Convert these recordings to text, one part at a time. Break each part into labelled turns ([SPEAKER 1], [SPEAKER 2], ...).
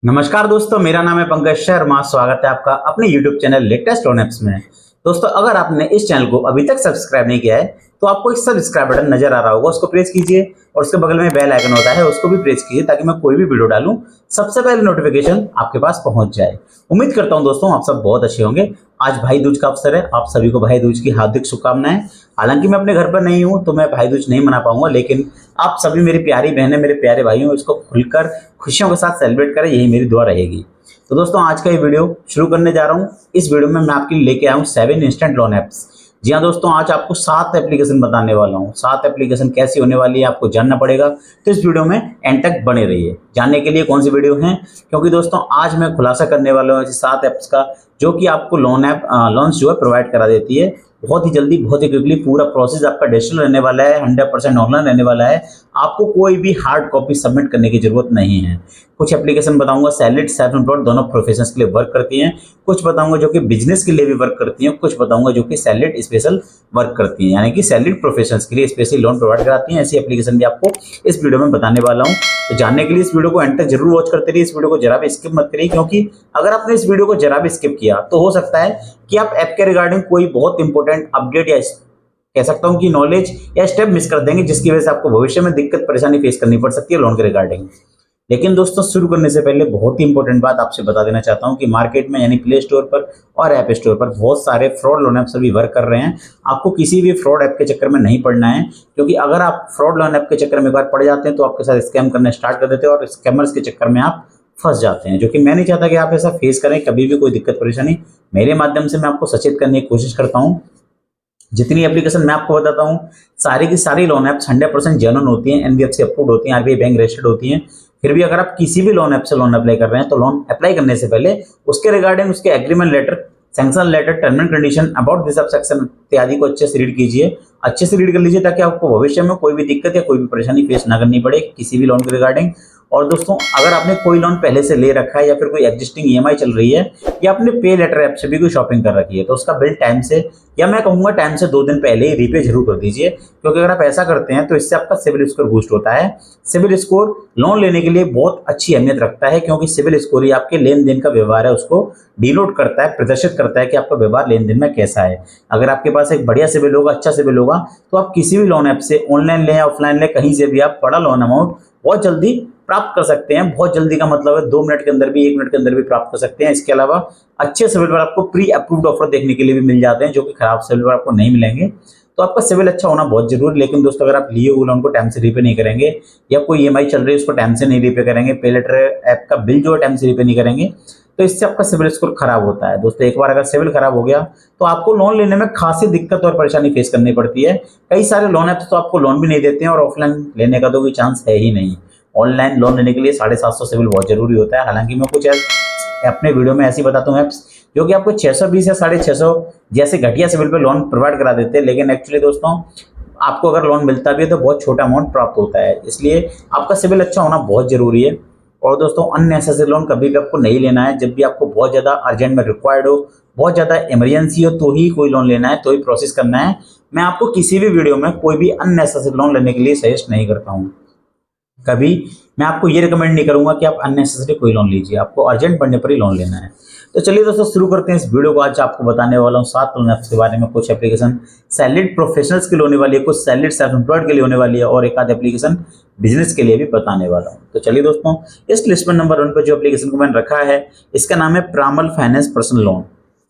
[SPEAKER 1] नमस्कार दोस्तों, मेरा नाम है पंकज शर्मा। स्वागत है आपका अपने YouTube channel latest loan apps में। दोस्तों, अगर आपने इस चैनल को अभी तक सब्सक्राइब नहीं किया है तो आपको एक सब्सक्राइब बटन नजर आ रहा होगा, उसको प्रेस कीजिए और उसके बगल में बेल आइकन होता है, उसको भी प्रेस कीजिए ताकि मैं कोई भी वीडियो डालूं सबसे पहले नोटिफिकेशन आपके पास पहुंच जाए। उम्मीद करता हूं दोस्तों आप सब बहुत अच्छे होंगे। आज भाई दूज का अवसर है, आप सभी को भाई दूज की हार्दिक शुभकामनाएं। हालांकि मैं अपने घर पर नहीं हूं तो मैं भाई दूज नहीं मना पाऊंगा, लेकिन आप सभी मेरी प्यारी बहनें, मेरे प्यारे भाइयों, इसको खुलकर खुशियों के साथ सेलिब्रेट करें, यही मेरी दुआ रहेगी। तो दोस्तों, आज का ये वीडियो शुरू करने जा रहा हूँ। इस वीडियो में मैं आपके लिए लेके आया हूँ 7 इंस्टेंट लोन ऐप्स। जी हाँ दोस्तों, आज आपको 7 एप्लीकेशन बताने वाला हूँ। 7 एप्लीकेशन कैसी होने वाली है आपको जानना पड़ेगा, तो इस वीडियो में एंड तक बने रहिए। जानने के लिए कौन सी वीडियो है, क्योंकि दोस्तों आज मैं खुलासा करने वाला हूँ ऐसी 7 ऐप्स का जो कि आपको लोन्स जो है प्रोवाइड करा देती है। बहुत ही जल्दी, बहुत ही क्विकली। पूरा प्रोसेस आपका डिजिटल रहने वाला है, 100% ऑनलाइन रहने वाला है। आपको कोई भी हार्ड कॉपी सबमिट करने की जरूरत नहीं है। कुछ एप्लीकेशन बताऊंगा सैलरी सेल्फ एम्प्लॉयड दोनों प्रोफेशंस के लिए वर्क करती हैं। कुछ बताऊंगा जो कि बिजनेस के लिए भी वर्क करती हैं। कुछ बताऊंगा जो कि सैलरी स्पेशल वर्क करती हैं, यानी कि सैलरी प्रोफेशंस के लिए स्पेशली लोन प्रोवाइड कराती हैं। ऐसी एप्लीकेशन भी आपको इस वीडियो में बताने वाला हूं। तो जानने के लिए इस वीडियो को एंड तक जरूर वॉच करते रहिए। इस वीडियो को जरा भी स्किप मत करिए, क्योंकि अगर आपने इस वीडियो को जरा भी स्किप किया तो हो सकता है कि आप ऐप के रिगार्डिंग कोई बहुत इंपॉर्टेंट अपडेट या कह सकता हूं कि नॉलेज या स्टेप मिस कर देंगे, जिसकी वजह से आपको भविष्य में दिक्कत परेशानी फेस करनी पड़ सकती है लोन के रिगार्डिंग। लेकिन दोस्तों, शुरू करने से पहले बहुत ही इंपॉर्टेंट बात आपसे बता देना चाहता हूं कि मार्केट में यानी प्ले स्टोर पर और ऐप स्टोर पर बहुत सारे फ्रॉड लोन ऐप्स अभी वर्क कर रहे हैं। आपको किसी भी फ्रॉड ऐप के चक्कर में नहीं पड़ना है, क्योंकि अगर आप फ्रॉड लोन ऐप के चक्कर में एक बार पड़ जाते हैं तो आपके साथ स्कैम करने स्टार्ट कर देते हैं और स्कैमर्स के चक्कर में आप फंस जाते हैं, जो कि मैं नहीं चाहता कि आप ऐसा फेस करें। कभी भी कोई दिक्कत परेशानी मेरे माध्यम से मैं आपको सचेत करने की कोशिश करता हूं। जितनी एप्लीकेशन मैं आपको बताता हूँ सारी की सारी लोन ऐप्स 100% जेन्युइन होती हैं, एनबीएफसी अप्रूव्ड होती हैं, आरबीआई बैंक रजिस्टर्ड होती हैं। फिर भी अगर आप किसी भी लोन ऐप से लोन अप्लाई कर रहे हैं तो लोन अप्लाई करने से पहले उसके रिगार्डिंग उसके agreement letter, sanction letter, term and condition, about this section इत्यादि को अच्छे से रीड कीजिए, अच्छे से रीड कर लीजिए, ताकि आपको भविष्य में कोई भी दिक्कत या कोई भी परेशानी फेस ना करनी पड़े किसी भी लोन के रिगार्डिंग। और दोस्तों, अगर आपने कोई लोन पहले से ले रखा है या फिर कोई एग्जिस्टिंग ईएमआई चल रही है या आपने पे लेटर ऐप से भी कोई शॉपिंग कर रखी है, तो उसका बिल टाइम से, या मैं कहूंगा टाइम से 2 दिन पहले ही रीपे जरूर कर दीजिए। क्योंकि अगर आप ऐसा करते हैं तो इससे आपका सिविल स्कोर बूस्ट होता है। सिविल स्कोर लोन लेने के लिए बहुत अच्छी अहमियत रखता है, क्योंकि सिविल स्कोर ही आपके लेन देन का व्यवहार है उसको डिनोट करता है, प्रदर्शित करता है कि आपका व्यवहार लेन देन में कैसा है। अगर आपके पास एक बढ़िया सिविल होगा, अच्छा सिविल होगा, तो आप किसी भी लोन ऐप से ऑनलाइन लें या ऑफलाइन लें, कहीं से भी आप बड़ा लोन अमाउंट बहुत जल्दी प्राप्त कर सकते हैं। बहुत जल्दी का मतलब है 2 मिनट के अंदर भी, 1 मिनट के अंदर भी प्राप्त कर सकते हैं। इसके अलावा अच्छे सिविल पर आपको प्री अप्रूव्ड ऑफर देखने के लिए भी मिल जाते हैं, जो कि खराब सिविल पर आपको नहीं मिलेंगे। तो आपका सिविल अच्छा होना बहुत जरूरी। लेकिन दोस्तों, अगर आप लिए हुए लोन को टाइम से रीपे नहीं करेंगे या कोई ईएमआई चल रही है उसको टाइम से नहीं रीपे करेंगे, पे लेटर ऐप का बिल जो है टाइम से रीपे नहीं करेंगे, तो इससे आपका सिविल स्कोर खराब होता है। दोस्तों, एक बार अगर सिविल खराब हो गया तो आपको लोन लेने में खासी दिक्कत और परेशानी फेस करनी पड़ती है। कई सारे लोन ऐप्स तो आपको लोन भी नहीं देते हैं और ऑफलाइन लेने का तो कोई चांस है ही नहीं। ऑनलाइन लोन लेने के लिए 750 सिविल बहुत जरूरी होता है। हालांकि मैं कुछ अपने वीडियो में ऐसी बताता हूँ ऐप्स जो कि आपको 620 या 650 जैसे घटिया सिविल पे लोन प्रोवाइड करा देते हैं, लेकिन एक्चुअली दोस्तों आपको अगर लोन मिलता भी है तो बहुत छोटा अमाउंट प्राप्त होता है। इसलिए आपका सिविल अच्छा होना बहुत जरूरी है। और दोस्तों, अननेसेसरी लोन कभी भी आपको नहीं लेना है। जब भी आपको बहुत ज़्यादा अर्जेंट में रिक्वायर्ड हो, बहुत ज़्यादा इमरजेंसी हो, तो ही कोई लोन लेना है, तो ही प्रोसेस करना है। मैं आपको किसी भी वीडियो में कोई भी अननेसेसरी लोन लेने के लिए सजेस्ट नहीं करता हूँ। कभी मैं आपको ये रिकमेंड नहीं करूंगा कि आप अननेसेसरी कोई लोन लीजिए, आपको अर्जेंट पड़ने पर ही लोन लेना है। तो चलिए दोस्तों, शुरू करते हैं इस वीडियो को। आज आपको बताने वाला हूँ 7 लोन ऐप्स के बारे में। कुछ एप्लीकेशन सैलरीड प्रोफेशनल्स के लिए होने वाली है, कुछ सैलरीड सेल्फ एम्प्लॉयड के लिए होने वाली है, और एक आध एप्लीकेशन बिजनेस के लिए भी बताने वाला हूँ। तो चलिए दोस्तों, इस लिस्ट में नंबर 1 पर जो एप्लीकेशन को मैंने रखा है, इसका नाम है प्रामल फाइनेंस पर्सनल लोन।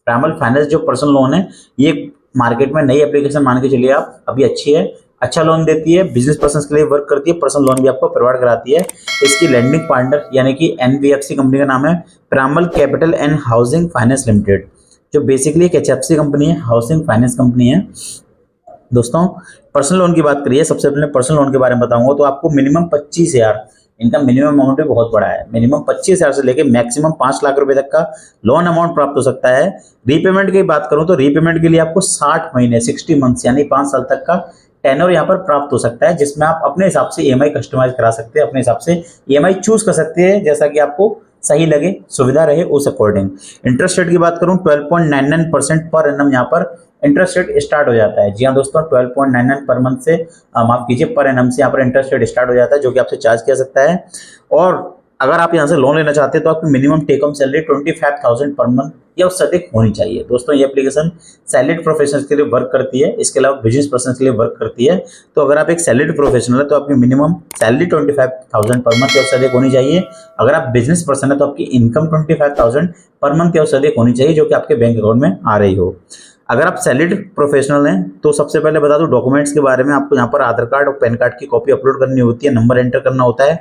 [SPEAKER 1] प्रामल फाइनेंस जो पर्सनल लोन है, ये मार्केट में नई एप्लीकेशन मान के चलिए आप, अभी अच्छी है, अच्छा लोन देती है, बिजनेस पर्सन के लिए वर्क करती है, पर्सनल लोन भी आपको प्रोवाइड कराती है। इसकी लैंडिंग पार्टनर यानी कि एनबीएफसी कंपनी का नाम है Piramal capital and housing finance limited, जो बेसिकली एक एचएफसी कंपनी है, हाउसिंग फाइनेंस कंपनी है। दोस्तों, पर्सनल लोन की बात करिए, सबसे पहले पर्सनल लोन के बारे में बताऊंगा तो आपको मिनिमम 25,000, इनका मिनिमम अमाउंट भी बहुत बड़ा है, मिनिमम 25,000 से लेकर मैक्सिमम 5 लाख रुपए तक का लोन अमाउंट प्राप्त हो सकता है। रीपेमेंट की बात करूं तो रीपेमेंट के लिए आपको 60 महीने 60 मंथ्स यानी 5 साल तक का टेनर यहाँ पर प्राप्त हो सकता है, जिसमें आप अपने हिसाब से ईएमआई कस्टमाइज करा सकते हैं, अपने हिसाब से ईएमआई चूज कर सकते हैं, जैसा कि आपको सही लगे, सुविधा रहे उस अकॉर्डिंग। इंटरेस्ट रेट की बात करूं 12.99% पर एनम यहाँ पर इंटरेस्ट रेट स्टार्ट हो जाता है। जी हाँ दोस्तों, 12.99 पर मंथ से माफ कीजिए पर एनम से यहाँ पर इंटरेस्ट रेट स्टार्ट हो जाता है, जो कि आपसे चार्ज किया सकता है। और अगर आप यहाँ से लोन लेना चाहते हैं तो आपकी minimum take home salary 25,000 per month या उससे अधिक होनी चाहिए। दोस्तों ये एप्लीकेशन सैलरीड प्रोफेशनल्स के लिए वर्क करती है, इसके अलावा बिजनेस पर्सन के लिए वर्क करती है। तो अगर आप एक सैलरीड प्रोफेशनल है तो आपकी मिनिमम सैलरी 25,000 पर मंथ या उससे अधिक होनी चाहिए। अगर आप बिजनेस पर्सन है तो आपकी इनकम 25,000 पर मंथ या उससे अधिक होनी चाहिए, जो कि आपके बैंक अकाउंट में आ रही हो। अगर आप सैलरीड प्रोफेशनल हैं तो सबसे पहले बता दूं डॉक्यूमेंट्स के बारे में। आपको यहाँ पर आधार कार्ड और पैन कार्ड की कॉपी अपलोड करनी होती है, नंबर एंटर करना होता है,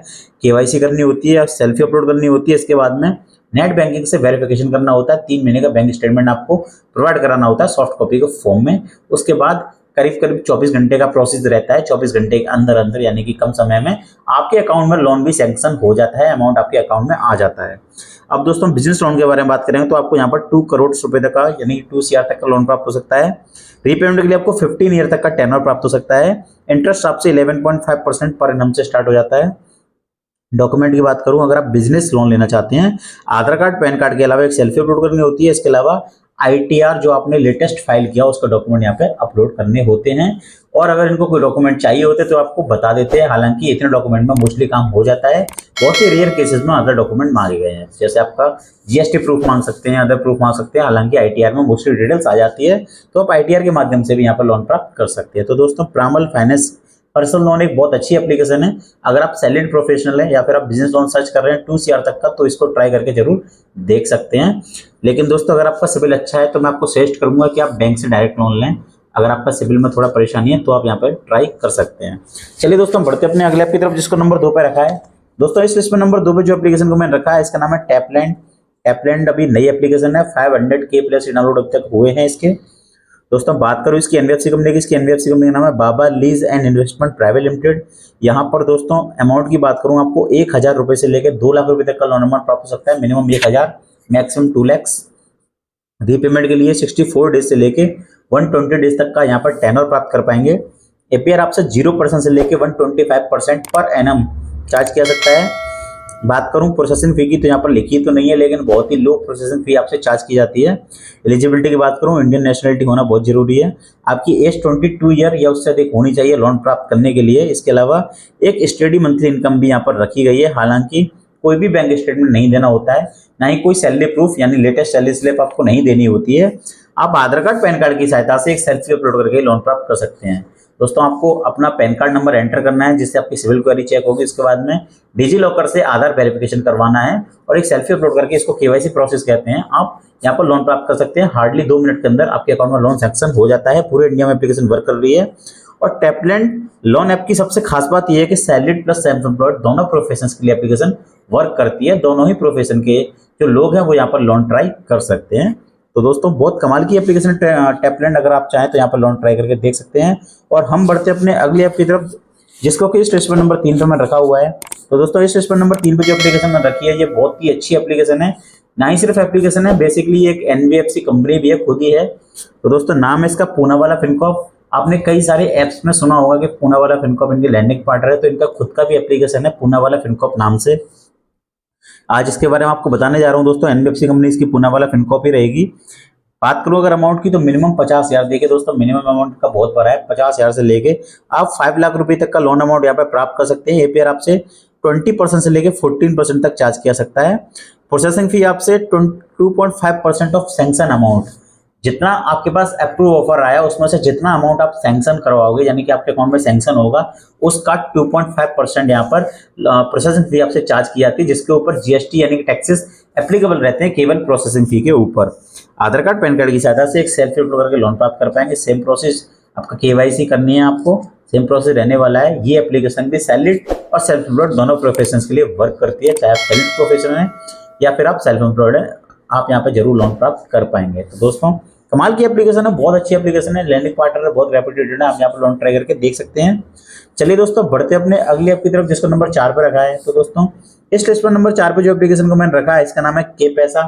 [SPEAKER 1] केवाईसी करनी होती है, सेल्फी अपलोड करनी होती है। इसके बाद में नेट बैंकिंग से वेरिफिकेशन करना होता है, 3 महीने का बैंक स्टेटमेंट आपको प्रोवाइड कराना होता है सॉफ्ट कॉपी के फॉर्म में। उसके बाद करीब करीब 24 घंटे का प्रोसेस रहता है। 24 घंटे के अंदर अंदर यानी कि कम समय में आपके अकाउंट में लोन भी सैंक्शन हो जाता है, अमाउंट आपके अकाउंट में आ जाता है। अब दोस्तों बिजनेस लोन के बारे में बात करेंगे तो आपको यहाँ पर 2 करोड़ रुपए तक का यानी 2 CR तक का लोन प्राप्त हो सकता है। रीपेमेंट के लिए आपको 15 ईयर तक का टेनर प्राप्त हो सकता है। इंटरेस्ट आपसे 11.5% पर एनम से स्टार्ट हो जाता है। डॉक्यूमेंट की बात करूं, अगर आप बिजनेस लोन लेना चाहते हैं, आधार कार्ड पैन कार्ड के अलावा एक सेल्फी अपलोड करनी होती है। इसके अलावा ITR जो आपने लेटेस्ट फाइल किया उसका डॉक्यूमेंट यहाँ पे अपलोड करने होते हैं। और अगर इनको कोई डॉक्यूमेंट चाहिए होते तो आपको बता देते हैं, हालांकि इतने डॉक्यूमेंट में मोस्टली काम हो जाता है। बहुत ही रेयर केसेस में अदर डॉक्यूमेंट मांगे गए हैं, जैसे आपका GST प्रूफ मांग सकते हैं, अदर प्रूफ मांग सकते हैं। हालांकि ITR में मोस्टली डिटेल्स आ जाती है, तो आप ITR के माध्यम से भी यहाँ पर लोन प्राप्त कर सकते हैं। तो दोस्तों प्रामल फाइनेंस पर्सनल लोन एक बहुत अच्छी एप्लीकेशन है। अगर आप सैलरीड प्रोफेशनल हैं या फिर आप बिजनेस लोन सर्च कर रहे हैं 2 CR तक का, तो इसको ट्राई करके जरूर देख सकते हैं। लेकिन दोस्तों अगर आपका सिबिल अच्छा है तो मैं आपको सजेस्ट करूंगा कि आप बैंक से डायरेक्ट लोन लें। अगर आपका सिबिल में थोड़ा परेशानी है तो आप यहाँ पर ट्राई कर सकते हैं। चलिए दोस्तों बढ़ते अपने अगले ऐप की तरफ, जिसको नंबर 2 पे रखा है। दोस्तों इस लिस्ट में नंबर 2 पे जो एप्लीकेशन को मैंने रखा है इसका नाम है टैपलैंड। टैपलैंड अभी नई एप्लीकेशन है, 500K प्लस डाउनलोड अब तक हुए हैं इसके। दोस्तों बात करूं इसकी NBFC कंपनी की, इसकी NBFC कंपनी का नाम है Baba lease and investment private limited. यहाँ पर दोस्तों अमाउंट की बात करूं, आपको 1,000 रुपए से लेकर 2 लाख रुपए तक का लोन अमाउंट प्राप्त हो सकता है। Minimum 1,000, maximum 2 lakh. रीपेमेंट के लिए 64 डेज से लेके 120 डेज तक का यहाँ पर टेनर प्राप्त कर पाएंगे। APR आपसे 0% से लेके 125% पर एनम चार्ज किया सकता है। बात करूं प्रोसेसिंग फी की तो यहाँ पर लिखी तो नहीं है, लेकिन बहुत ही लो प्रोसेसिंग फी आपसे चार्ज की जाती है। एलिजिबिलिटी की बात करूं, इंडियन नेशनलिटी होना बहुत जरूरी है। आपकी एज 22 ईयर या उससे अधिक होनी चाहिए लोन प्राप्त करने के लिए। इसके अलावा एक स्टेडी मंथली इनकम भी यहाँ पर रखी गई है। हालांकि कोई भी बैंक स्टेटमेंट नहीं देना होता है, ना ही कोई सैलरी प्रूफ यानी लेटेस्ट सैलरी स्लिप आपको नहीं देनी होती है। आप आधार कार्ड पैन कार्ड की सहायता से एक सेल्फी अपलोड करके लोन प्राप्त कर सकते हैं। दोस्तों आपको अपना पैन कार्ड नंबर एंटर करना है, जिससे आपकी सिविल क्वेरी चेक होगी। उसके बाद में डिजी लॉकर से आधार वेरिफिकेशन करवाना है और एक सेल्फी अपलोड करके, इसको KYC प्रोसेस कहते हैं। आप यहाँ पर लोन प्राप्त कर सकते हैं। हार्डली 2 मिनट के अंदर आपके अकाउंट में लोन सैंक्शन हो जाता है। पूरे इंडिया में एप्लीकेशन वर्क कर रही है। और टैपलैंड लोन ऐप की सबसे खास बात यह है कि सैलरीड प्लस सेल्फ एम्प्लॉयड दोनों प्रोफेशन के लिए एप्लीकेशन वर्क करती है। दोनों ही प्रोफेशन के जो लोग हैं वो यहाँ पर लोन ट्राई कर सकते हैं। तो दोस्तों बहुत कमाल की एप्लीकेशन टैपलैंड, अगर आप चाहें तो यहाँ पर लोन ट्राई करके देख सकते हैं। और हम बढ़ते अपने अगली ऐप की तरफ, जिसको कि इस लिस्ट पर नंबर 3 पे मैं रखा हुआ है। तो दोस्तों इस लिस्ट पर नंबर 3 पे जो एप्लीकेशन मैंने रखी है ये बहुत ही अच्छी एप्लीकेशन है। ना ही सिर्फ एप्लीकेशन है, बेसिकली एक NBFC कंपनी भी है, खुद ही है। तो दोस्तों नाम है इसका पूनावाला फिनकॉर्प। आपने कई सारे ऐप्स में सुना होगा कि पूनावाला फिनकॉर्प इनकी लैंडिंग पार्टनर है, तो इनका खुद का भी एप्लीकेशन है पूनावाला फिनकॉर्प नाम से। आज इसके बारे में आपको बताने जा रहा हूं दोस्तों। NBFC कंपनी इसकी पूनावाला फिनकॉर्प ही रहेगी। बात करूं अगर अमाउंट की तो मिनिमम 50,000। देखिए दोस्तों मिनिमम अमाउंट का बहुत बड़ा है, 50,000 से लेके आप 5 लाख रुपए तक का लोन अमाउंट यहाँ पे प्राप्त कर सकते हैं। APR आपसे 20% से लेके 14% तक चार्ज किया सकता है। प्रोसेसिंग फी आपसे 2.5% ऑफ सैंक्शन अमाउंट, जितना आपके पास अप्रूव ऑफर आया उसमें से जितना अमाउंट आप सैंक्शन करवाओगे यानी कि आपके अकाउंट में सैंक्शन होगा उसका 2.5% यहाँ पर प्रोसेसिंग फी आपसे चार्ज की जाती है, जिसके ऊपर GST यानी कि टैक्सेस एप्लीकेबल रहते हैं केवल प्रोसेसिंग फी के ऊपर। आधार कार्ड पैन कार्ड की सहायता से एक सेल्फी अपलोड करके लोन प्राप्त कर पाएंगे। सेम प्रोसेस, आपका KYC करनी है, आपको सेम प्रोसेस रहने वाला है। ये एप्लीकेशन भी सैलरीड और सेल्फ एम्प्लॉयड दोनों प्रोफेशंस के लिए वर्क करती है। चाहे आप सैलरीड प्रोफेशन है या फिर आप सेल्फ एम्प्लॉयड है, आप यहाँ पे जरूर लोन प्राप्त कर पाएंगे। तो दोस्तों कमाल की एप्लीकेशन है, बहुत अच्छी एप्लीकेशन है। लैंडिंग पार्टनर है, बहुत रेप्यूटेड है, आप यहाँ पर लोन ट्राई करके देख सकते हैं। चलिए दोस्तों बढ़ते अपने अगली ऐप की तरफ, जिसको नंबर 4 पे रखा है। तो दोस्तों इस लिस्ट पर नंबर 4 पे जो एप्लीकेशन को मैंने रखा है इसका नाम है के पैसा।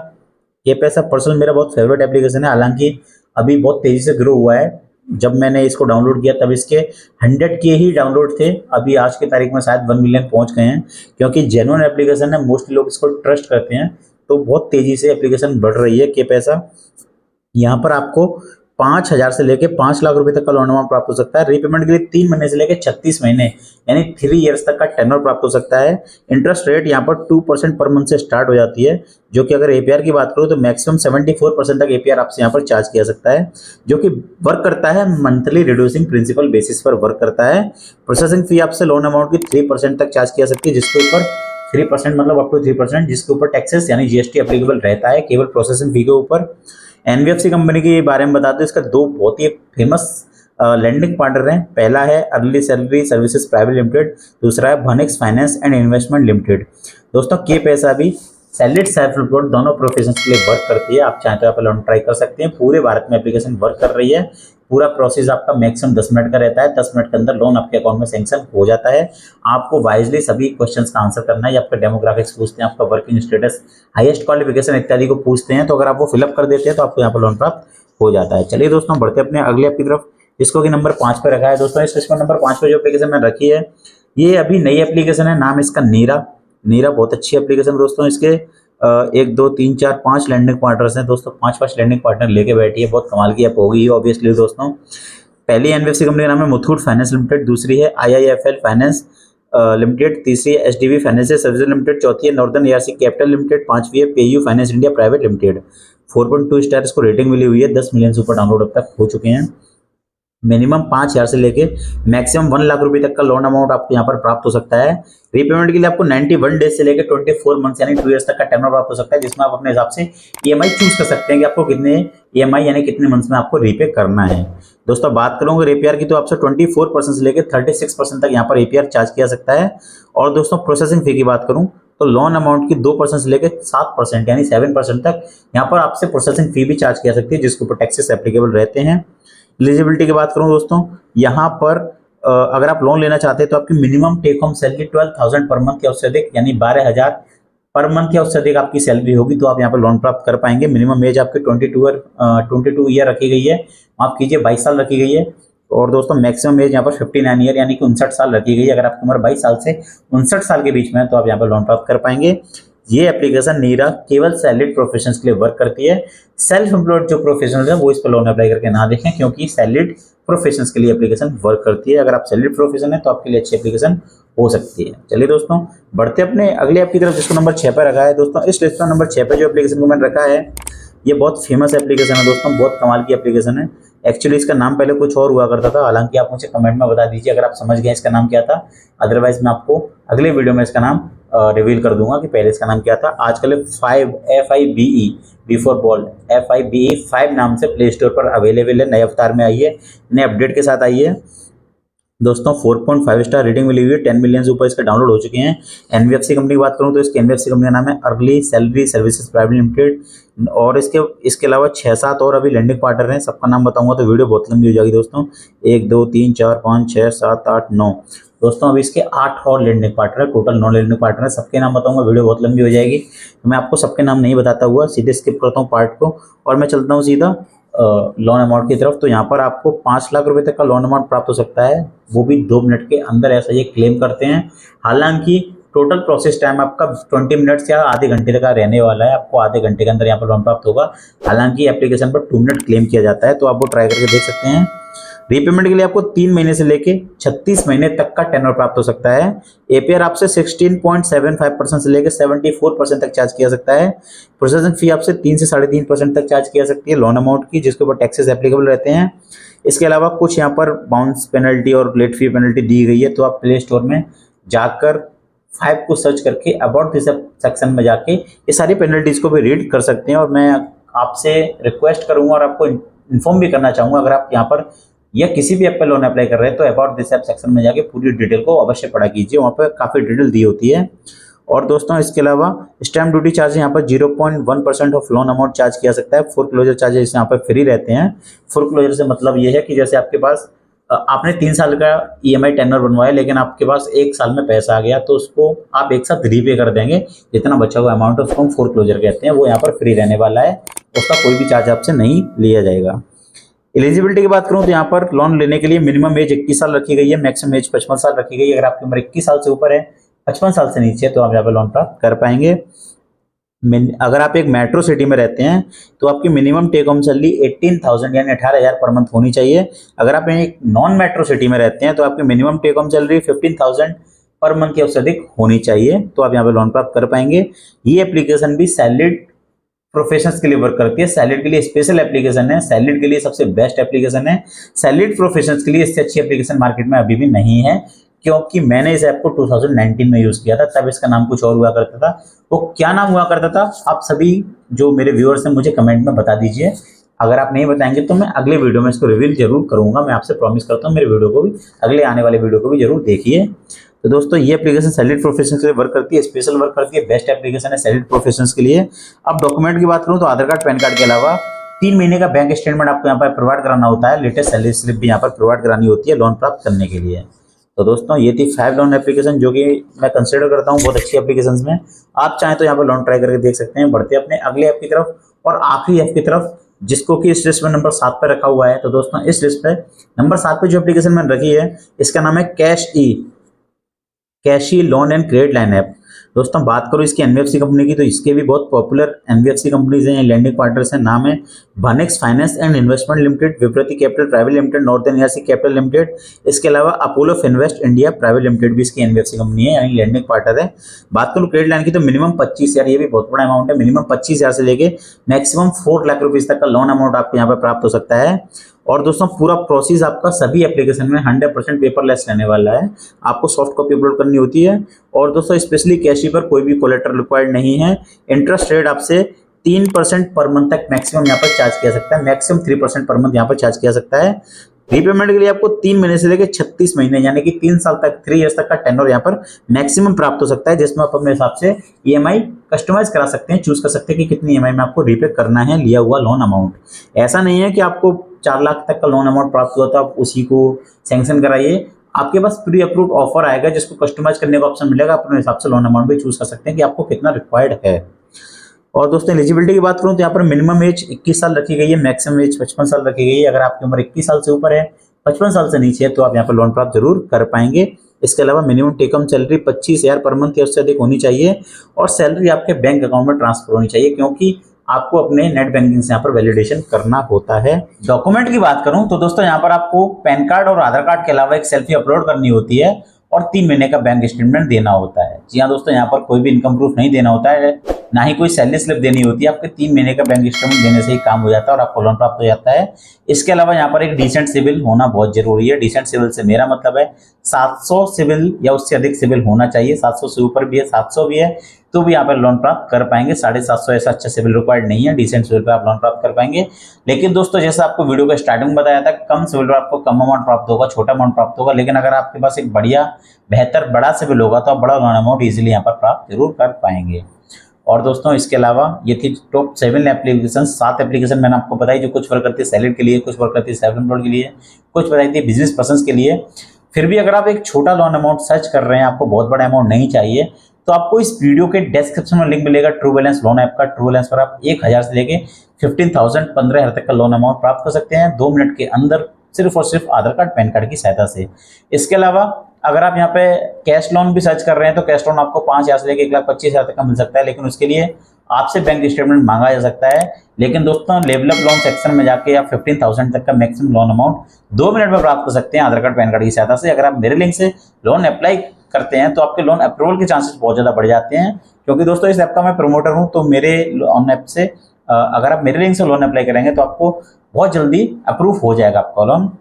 [SPEAKER 1] के पैसा पर्सनल मेरा बहुत फेवरेट एप्लीकेशन है, हालांकि अभी बहुत तेजी से ग्रो हुआ है। जब मैंने इसको डाउनलोड किया तब इसके 100K ही डाउनलोड थे, अभी आज की तारीख में शायद 1 मिलियन पहुंच गए हैं, क्योंकि जेन्युइन एप्लीकेशन है, मोस्टली लोग इसको ट्रस्ट करते हैं। तो बहुत तेजी से एप्लीकेशन बढ़ रही है के पैसा। यहाँ पर आपको 5,000 से लेके 5 लाख रुपए तक का लोन अमाउंट प्राप्त हो सकता है। रीपेमेंट के लिए 3 महीने से लेके 36 महीने यानी 3 इयर्स तक का टेन्योर प्राप्त हो सकता है। इंटरेस्ट रेट यहाँ पर 2% पर मंथ से स्टार्ट हो जाती है, जो कि अगर एपीआर की बात करूँ तो मैक्सिमम 74% तक एपीआर आपसे यहाँ पर चार्ज किया सकता है, जो कि वर्क करता है मंथली रिड्यूसिंग प्रिंसिपल बेसिस पर वर्क करता है। प्रोसेसिंग फी आपसे लोन अमाउंट की 3% तक चार्ज किया सकती है, जिसके ऊपर 3% मतलब अप टू 3%, जिसके ऊपर टैक्सेस यानी जीएसटी एप्लीकेबल रहता है केवल प्रोसेसिंग फी के ऊपर। एनबीएफसी कंपनी के बारे में बता दो, इसका 2 बहुत ही फेमस लैंडिंग पार्टनर हैं। पहला है early salary services private limited, दूसरा है Bhanix finance and investment limited. दोस्तों के पैसा भी सैलरीड सेल्फ एम्प्लॉयड दोनों प्रोफेशन के लिए वर्क करती है। आप चाहें तो यहाँ पर लोन ट्राई कर सकते हैं। पूरे भारत में एप्लीकेशन वर्क कर रही है। पूरा प्रोसेस आपका मैक्सिमम 10 मिनट का रहता है। 10 मिनट के अंदर लोन आपके अकाउंट में सैंक्शन हो जाता है। आपको वाइजली सभी क्वेश्चंस का आंसर करना है। आपका डेमोग्राफिक्स पूछते हैं, आपका वर्किंग स्टेटस, हाईएस्ट क्वालिफिकेशन इत्यादि को पूछते हैं, तो अगर आप वो फिलअप कर देते हैं तो आपको यहाँ पर लोन प्राप्त हो जाता है। चलिए दोस्तों बढ़ते अपने अगले ऐप की तरफ, जिसको कि नंबर 5 पे रखा है। दोस्तों इस नंबर 5 पे जो एप्लीकेशन मैंने रखी है, ये अभी नई एप्लीकेशन है। नाम इसका नीरा। नीरा बहुत अच्छी एप्लीकेशन दोस्तों। इसके 1 2 3 4 5 लैंडिंग पार्टनर्स हैं दोस्तों। 5 लैंडिंग पार्टनर लेके बैठी है। बहुत कमाल की ऐप होगी ऑब्वियसली दोस्तों। पहली एनबीएफसी कंपनी का नाम है मुथूट फाइनेंस लिमिटेड, दूसरी है आईआईएफएल फाइनेंस लिमिटेड, तीसरी है एचडीबी फाइनेंशियल सर्विसेज लिमिटेड, चौथी है नॉर्दर्न एआरसी कैपिटल लिमिटेड, पांचवी है PayU finance India private limited. 4.2 star इसको रेटिंग मिली हुई है। 10 मिलियन सुपर डाउनलोड अब तक हो चुके हैं। मिनिमम 5,000 से लेके मैक्सिमम 1 लाख रुपए तक का लोन अमाउंट आपको यहाँ पर प्राप्त हो सकता है। रीपेमेंट के लिए आपको 91 डेज से लेकर 24 मंथ्स यानी 2 इयर्स तक का टेन्योर प्राप्त हो सकता है, जिसमें आप अपने हिसाब से ईएमआई चूज कर सकते हैं कि आपको कितने ईएमआई यानी कितने मंथ्स में आपको रीपे करना है। दोस्तों बात करूंगा एपीआर की, तो आपसे 24% से लेकर 36% तक यहाँ पर एपीआर चार्ज किया सकता है। और दोस्तों प्रोसेसिंग फी की बात करूं तो लोन अमाउंट की 2% से लेकर 7% यानी 7% तक यहाँ पर आपसे प्रोसेसिंग फी भी चार्ज किया सकती है, जिसके ऊपर टैक्सेस एप्लीकेबल रहते हैं। एलिजिबिलिटी की बात करूं दोस्तों, यहाँ पर अगर आप लोन लेना चाहते हैं तो आपकी minimum take home salary 12,000 per month या उससे अधिक यानी 12,000 पर मंथ या उससे अधिक आपकी सैलरी होगी तो आप यहाँ पर लोन प्राप्त कर पाएंगे। मिनिमम एज आपकी 22 ईयर रखी गई है, माफ कीजिए 22 साल रखी गई है। और दोस्तों मैक्सिमम एज यहाँ पर 59 ईयर यानी कि 59 साल रखी गई है। अगर आपकी उम्र 22 साल से 59 साल के बीच में है तो आप यहाँ पर लोन प्राप्त कर पाएंगे। ये एप्लीकेशन नीरा केवल सैलरीड प्रोफेशंस के लिए वर्क करती है। सेल्फ एम्प्लॉयड जो प्रोफेशनल्स हैं वो इस पर लोन अप्लाई करके ना देखें, क्योंकि सैलरीड प्रोफेशंस के लिए एप्लीकेशन वर्क करती है। अगर आप सैलरीड प्रोफेशन है तो आपके लिए अच्छी एप्लीकेशन हो सकती है। चलिए दोस्तों बढ़ते अपने अगले ऐप की तरफ, जिसको नंबर 6 पर रखा है। दोस्तों इस लिस्ट में नंबर 6 पे जो एप्लीकेशन को मैंने रखा है, ये बहुत फेमस एप्लीकेशन है दोस्तों, बहुत कमाल की एप्लीकेशन है। एक्चुअली इसका नाम पहले कुछ और हुआ करता था, हालांकि आप मुझे कमेंट में बता दीजिए अगर आप समझ गए इसका नाम क्या था। अदरवाइज मैं आपको अगले वीडियो में इसका नाम रिवील कर दूंगा कि पहले इसका नाम क्या था। आजकल 5 बिफोर बोल्ड FIBE 5 नाम से प्ले स्टोर पर अवेलेबल है। नए अवतार में आई है, नए अपडेट के साथ आई है दोस्तों। 4.5 स्टार रेटिंग मिली हुई है। 10 मिलियन से ऊपर इसके डाउनलोड हो चुके हैं। एनबीएफसी कंपनी की बात करूं तो इसके एनबीएफसी कंपनी का नाम है early salary services private limited. और इसके अलावा 6-7 और अभी लैंडिंग पार्टनर हैं। सबका नाम बताऊंगा तो वीडियो बहुत लंबी हो जाएगी दोस्तों। 1 2 3 4 5 6 7 8 9 दोस्तों अभी इसके 8 और landing partner, total 9 landing partner. सबके नाम बताऊंगा, वीडियो बहुत लंबी हो जाएगी तो मैं आपको सबके नाम नहीं बताता हुआ सीधे स्किप करता हूँ पार्ट को और मैं चलता हूँ सीधा लोन अमाउंट की तरफ। तो यहाँ पर आपको 5 लाख रुपए तक का लोन अमाउंट प्राप्त हो सकता है, वो भी 2 मिनट के अंदर, ऐसा ये क्लेम करते हैं। हालांकि टोटल प्रोसेस टाइम आपका 20 मिनट्स या आधे घंटे का रहने वाला है। आपको आधे घंटे के अंदर यहाँ पर लोन प्राप्त होगा। हालांकि एप्लीकेशन पर 2 मिनट क्लेम किया जाता है, तो आप वो ट्राई करके देख सकते हैं। रीपेमेंट के लिए आपको 3 महीने से लेके 36 महीने तक का टेन्योर प्राप्त हो सकता है। एपीआर आपसे 16.75% से लेकर 74% तक चार्ज किया सकता है। प्रोसेसिंग फी आपसे 3 से 3.5% तक चार्ज किया सकती है लोन अमाउंट की, जिसके ऊपर टैक्सेस एप्लीकेबल रहते हैं। इसके अलावा कुछ यहाँ पर बाउंस पेनल्टी और लेट फी पेनल्टी दी गई है, तो आप प्ले स्टोर में जाकर 5 को सर्च करके अबाउट दिस सेक्शन में जाके ये सारी पेनल्टीज को भी रीड कर सकते हैं। और मैं आपसे रिक्वेस्ट करूंगा और आपको इन्फॉर्म भी करना चाहूंगा, अगर आप यहाँ पर या किसी भी ऐप पर लोन अप्लाई कर रहे हैं तो अबाउट दिस ऐप सेक्शन में जाके पूरी डिटेल को अवश्य पढ़ा कीजिए, वहाँ पर काफ़ी डिटेल दी होती है। और दोस्तों इसके अलावा स्टैम्प ड्यूटी चार्ज यहाँ पर 0.1% ऑफ लोन अमाउंट चार्ज किया सकता है। फोर क्लोजर चार्जेस यहाँ पर फ्री रहते हैं। फोर क्लोजर से मतलब ये है कि जैसे आपके पास आपने 3 साल का ईएमआई टेन्योर बनवाया, लेकिन आपके पास 1 साल में पैसा आ गया तो उसको आप एक साथ रीपे कर देंगे। जितना बचा हुआ अमाउंट उसको हम फोर क्लोजर कहते हैं, वो यहाँ पर फ्री रहने वाला है, उसका कोई भी चार्ज आपसे नहीं लिया जाएगा। एलिजिबिलिटी की बात करूं तो यहाँ पर लोन लेने के लिए मिनिमम एज 21 साल रखी गई है, मैक्सिमम एज 55 साल रखी गई है। अगर आपकी उम्र 21 साल से ऊपर है, 55 साल से नीचे है, तो आप यहाँ पर लोन प्राप्त कर पाएंगे। अगर आप एक मेट्रो सिटी में रहते हैं तो आपकी मिनिमम टेक होम सैलरी 18,000 यानी 18,000 पर मंथ होनी चाहिए। अगर आप एक नॉन मेट्रो सिटी में रहते हैं तो आपकी minimum take home salary 15,000 per month की उससे अधिक होनी चाहिए, तो आप यहाँ पे लोन प्राप्त कर पाएंगे। ये एप्लीकेशन भी सैलरीड प्रोफेशंस के लिए वर्क करती है। सैलरीड के लिए स्पेशल एप्लीकेशन है, सैलरीड के लिए सबसे बेस्ट एप्लीकेशन है। सैलरीड प्रोफेशंस के लिए इससे अच्छी एप्लीकेशन मार्केट में अभी भी नहीं है, क्योंकि मैंने इस ऐप को 2019 में यूज किया था, तब इसका नाम कुछ और हुआ करता था। वो क्या नाम हुआ करता था आप सभी जो मेरे व्यूअर्स हैं मुझे कमेंट में बता दीजिए। अगर आप नहीं बताएंगे तो मैं अगले वीडियो में इसको रिवील जरूर करूंगा। मैं आपसे प्रॉमिस करता हूँ, मेरे वीडियो को भी, अगले आने वाले वीडियो को भी जरूर देखिए। तो दोस्तों ये एप्लीकेशन सैलरीड प्रोफेशंस के लिए वर्क करती है, स्पेशल वर्क करती है, बेस्ट एप्लीकेशन है सैलरीड प्रोफेशंस के लिए। अब डॉक्यूमेंट की बात करूँ तो आधार कार्ड, पैन कार्ड के अलावा 3 महीने का बैंक स्टेटमेंट आपको यहाँ पर प्रोवाइड कराना होता है। लेटेस्ट सैलरी स्लिप भी यहाँ पर प्रोवाइड करानी होती है लोन प्राप्त करने के लिए। तो दोस्तों ये थी 5 लोन एप्लीकेशन जो कि मैं कंसिडर करता हूँ बहुत अच्छी एप्लीकेशंस में। आप चाहें तो यहाँ पर लोन ट्राई करके देख सकते हैं। बढ़ते अपने अगले ऐप की तरफ और आखिरी ऐप की तरफ, जिसको कि इस लिस्ट में नंबर 7 पर रखा हुआ है। तो दोस्तों इस लिस्ट पे नंबर 7 पे जो एप्लीकेशन मैंने रखी है इसका नाम है Cashe loan and credit line app. दोस्तों बात करूं इसकी एनबीएफसी कंपनी की तो इसके भी बहुत पॉपुलर एनबीएफसी कंपनीज हैं, लैंडिंग पार्टनर्स हैं। नाम है Bhanix finance and investment limited, Vivriti capital private limited, northern ARC capital limited. इसके अलावा Apollo Finvest India private limited भी इसकी एनबीएफसी कंपनी है, यानी लैंडिंग पार्टनर है। बात करूं क्रेडिट लाइन की तो मिनिमम 25,000, ये भी बहुत बड़ा अमाउंट है। मिनिमम 25,000 से लेके मैक्सिमम 4 लाख रुपीज तक का लोन अमाउंट आपको यहाँ पर प्राप्त हो सकता है। और दोस्तों पूरा प्रोसेस आपका सभी एप्लीकेशन में 100% पेपरलेस रहने वाला है। आपको सॉफ्ट कॉपी अपलोड करनी होती है। और दोस्तों स्पेशली कैशी पर कोई भी कोलेटरल रिक्वायर्ड नहीं है। इंटरेस्ट रेट आपसे 3% पर मंथ तक मैक्सिमम यहाँ पर चार्ज किया सकता है, मैक्सिमम 3% पर मंथ यहाँ पर चार्ज किया सकता है। रीपेमेंट के लिए आपको 3 महीने से लेकर 36 महीने यानी कि 3 साल तक, 3 इयर्स तक का टेन्योर यहाँ पर मैक्सिमम प्राप्त हो सकता है, जिसमें आप अपने हिसाब से ईएमआई कस्टमाइज करा सकते हैं, चूज कर सकते हैं कि कितनी ईएमआई में आपको रीपे करना है लिया हुआ लोन अमाउंट। ऐसा नहीं है कि आपको 4 लाख तक का लोन अमाउंट प्राप्त हुआ तो आप उसी को सैंक्शन कराइए। आपके पास प्री अप्रूव्ड ऑफर आएगा जिसको कस्टमाइज करने का ऑप्शन मिलेगा, अपने हिसाब से लोन अमाउंट भी चूज कर सकते हैं कि आपको कितना रिक्वायर्ड है। और दोस्तों एलिजिबिलिटी की बात करूं तो यहाँ पर मिनिमम एज 21 साल रखी गई है, मैक्सिमम एज 55 साल रखी गई है। अगर आपकी उम्र 21 साल से ऊपर है, 55 साल से नीचे है, तो आप यहाँ पर लोन प्राप्त जरूर कर पाएंगे। इसके अलावा minimum take home salary 25,000 per month या उससे अधिक होनी चाहिए और सैलरी आपके बैंक अकाउंट में ट्रांसफर होनी चाहिए, क्योंकि आपको अपने नेट बैंकिंग से यहाँ पर वैलिडेशन करना होता है। डॉक्यूमेंट की बात करूं तो दोस्तों यहाँ पर आपको पैन कार्ड और आधार कार्ड के अलावा एक सेल्फी अपलोड करनी होती है और 3 महीने का बैंक स्टेटमेंट देना होता है। जी हाँ दोस्तों, यहाँ पर कोई भी इनकम प्रूफ नहीं देना होता है, ना ही कोई सैलरी स्लिप देनी होती है। आपके 3 महीने का बैंक स्टेटमेंट देने से ही काम हो जाता है और आपको लोन प्राप्त हो जाता है। इसके अलावा यहाँ पर एक डिसेंट सिविल होना बहुत जरूरी है। डिसेंट सिविल से मेरा मतलब है 700 सिविल या उससे अधिक सिविल होना चाहिए। 700 से ऊपर भी है, 700 भी है तो भी यहाँ पर लोन प्राप्त कर पाएंगे। 750 ऐसा अच्छा सिविल रिक्वायर्ड नहीं है, डिसेंट सिविल पर आप लोन प्राप्त कर पाएंगे। लेकिन दोस्तों जैसा आपको वीडियो के स्टार्टिंग में बताया था, कम सिविल पर आपको कम अमाउंट प्राप्त होगा, छोटा अमाउंट प्राप्त होगा। लेकिन अगर आपके पास एक बढ़िया बेहतर बड़ा सिविल होगा तो आप बड़ा लोन अमाउंट इजीली यहाँ पर प्राप्त जरूर कर पाएंगे। और दोस्तों इसके अलावा ये थी टॉप 7 एप्लीकेशन, 7 एप्लीकेशन मैंने आपको बताई जो कुछ वर्क करती है सैलरी के लिए, कुछ वर्क करती है सेल्फ एम्प्लॉयड के लिए, कुछ बताई थी बिजनेस पर्सन के लिए। फिर भी अगर आप एक छोटा लोन अमाउंट सर्च कर रहे हैं, आपको बहुत बड़ा अमाउंट नहीं चाहिए, तो आपको इस वीडियो के डिस्क्रिप्शन में लिंक मिलेगा ट्रू बैलेंस लोन ऐप का। ट्रू बैलेंस पर आप 1,000 से लेके 15,000 15,000 तक का लोन अमाउंट प्राप्त कर सकते हैं 2 मिनट के अंदर, सिर्फ और सिर्फ आधार कार्ड पैन कार्ड की सहायता से। इसके अलावा अगर आप यहाँ पे कैश लोन भी सर्च कर रहे हैं तो कैश लोन आपको 5,000 से लेकर 1,25,000 तक का मिल सकता है, लेकिन उसके लिए आपसे बैंक स्टेटमेंट मांगा जा सकता है। लेकिन दोस्तों लेवल अप लोन सेक्शन में जाके आप 15,000 तक का मैक्सिमम लोन अमाउंट 2 मिनट में प्राप्त कर सकते हैं आधार कार्ड पैन कार्ड की सहायता से। अगर आप मेरे लिंक से लोन अप्लाई करते हैं तो आपके लोन अप्रूवल के चांसेस बहुत ज़्यादा बढ़ जाते हैं, क्योंकि दोस्तों इस ऐप का मैं प्रमोटर हूँ। तो मेरे लोन ऐप से अगर आप मेरे लिंक से लोन अप्लाई करेंगे तो आपको बहुत जल्दी अप्रूव हो जाएगा आपका लोन।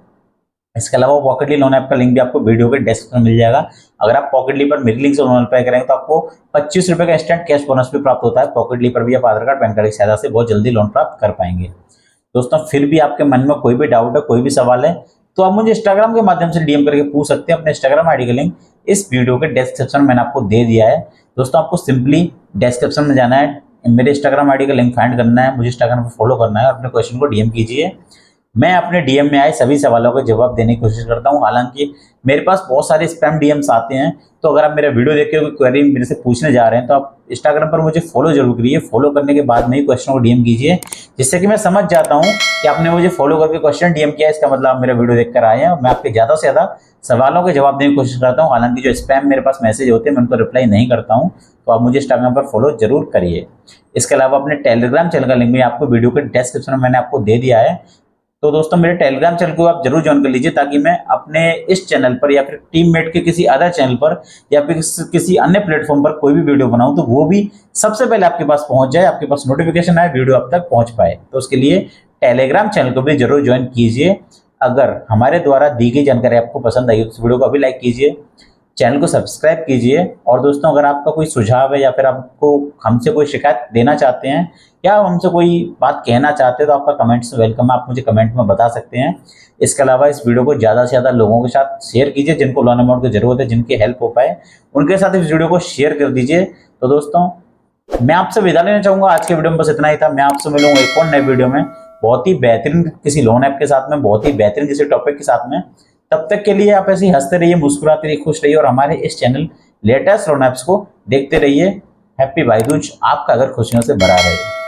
[SPEAKER 1] इसके अलावा पॉकेटली लोन ऐप का लिंक भी आपको वीडियो के डिस्क्रिप्शन में मिल जाएगा। अगर आप पॉकेटली पर मेरे लिंक से लोन अप्लाई करेंगे तो आपको 25 रुपये का इंस्टेंट कैश बोनस भी प्राप्त होता है। पॉकेटली पर भी आप आधार कार्ड पैन कार्ड की सहायता से बहुत जल्दी लोन प्राप्त कर पाएंगे। दोस्तों फिर भी आपके मन में कोई भी डाउट है, कोई भी सवाल है, तो आप मुझे इंस्टाग्राम के माध्यम से डीएम करके पूछ सकते हैं। अपने इंस्टाग्राम आईडी का लिंक इस वीडियो के डिस्क्रिप्शन में मैंने आपको दे दिया है। दोस्तों आपको सिंपली डिस्क्रिप्शन में जाना है, मेरे इंस्टाग्राम आईडी का लिंक फाइंड करना है, मुझे इंस्टाग्राम पर फॉलो करना है और अपने क्वेश्चन को डीएम कीजिए। मैं अपने डीएम में आए सभी सवालों के जवाब देने की कोशिश करता हूं। हालांकि मेरे पास बहुत सारे स्पैम डीएम्स आते हैं, तो अगर आप मेरा वीडियो देख के कोई क्वेरी मेरे से पूछने जा रहे हैं तो आप इंस्टाग्राम पर मुझे फॉलो जरूर करिए। फॉलो करने के बाद में ही क्वेश्चन को डीएम कीजिए, जिससे कि मैं समझ जाता हूं कि आपने मुझे फॉलो करके क्वेश्चन डीएम किया, इसका मतलब आप मेरा वीडियो देखकर आए हैं। मैं आपके ज़्यादा से ज़्यादा सवालों के जवाब देने की कोशिश करता हूँ। हालांकि जो स्पैम मेरे पास मैसेज होते हैं मैं उनको रिप्लाई नहीं करता हूँ, तो आप मुझे इंस्टाग्राम पर फॉलो जरूर करिए। इसके अलावा अपने टेलीग्राम चैनल का लिंक भी आपको वीडियो के डिस्क्रिप्शन में मैंने आपको दे दिया है। तो दोस्तों मेरे टेलीग्राम चैनल को आप जरूर ज्वाइन कर लीजिए, ताकि मैं अपने इस चैनल पर या फिर टीममेट के किसी अदर चैनल पर या फिर किसी अन्य प्लेटफॉर्म पर कोई भी वीडियो बनाऊं तो वो भी सबसे पहले आपके पास पहुंच जाए, आपके पास नोटिफिकेशन आए, वीडियो आप तक पहुंच पाए। तो उसके लिए टेलीग्राम चैनल को भी जरूर ज्वाइन कीजिए। अगर हमारे द्वारा दी गई जानकारी आपको पसंद आई तो इस वीडियो को अभी लाइक कीजिए, चैनल को सब्सक्राइब कीजिए। और दोस्तों अगर आपका कोई सुझाव है या फिर आपको हमसे कोई शिकायत देना चाहते हैं या हमसे कोई बात कहना चाहते हैं तो आपका कमेंट्स वेलकम है, आप मुझे कमेंट में बता सकते हैं। इसके अलावा इस वीडियो को ज़्यादा से ज़्यादा लोगों के साथ शेयर कीजिए, जिनको लोन अमाउंट की जरूरत है, जिनकी हेल्प हो पाए उनके साथ इस वीडियो को शेयर कर दीजिए। तो दोस्तों मैं आपसे विदा लेना चाहूँगा, आज के वीडियो में बस इतना ही था। मैं आपसे मिलूंगा एक और नए वीडियो में, बहुत ही बेहतरीन किसी लोन ऐप के साथ में, बहुत ही बेहतरीन किसी टॉपिक के साथ में। तब तक के लिए आप ऐसे ही हंसते रहिए, मुस्कुराते रहिए, खुश रहिए और हमारे इस चैनल लेटेस्ट लोन ऐप्स को देखते रहिए। हैप्पी भाई दूज आपका अगर खुशियों से भरा रहे।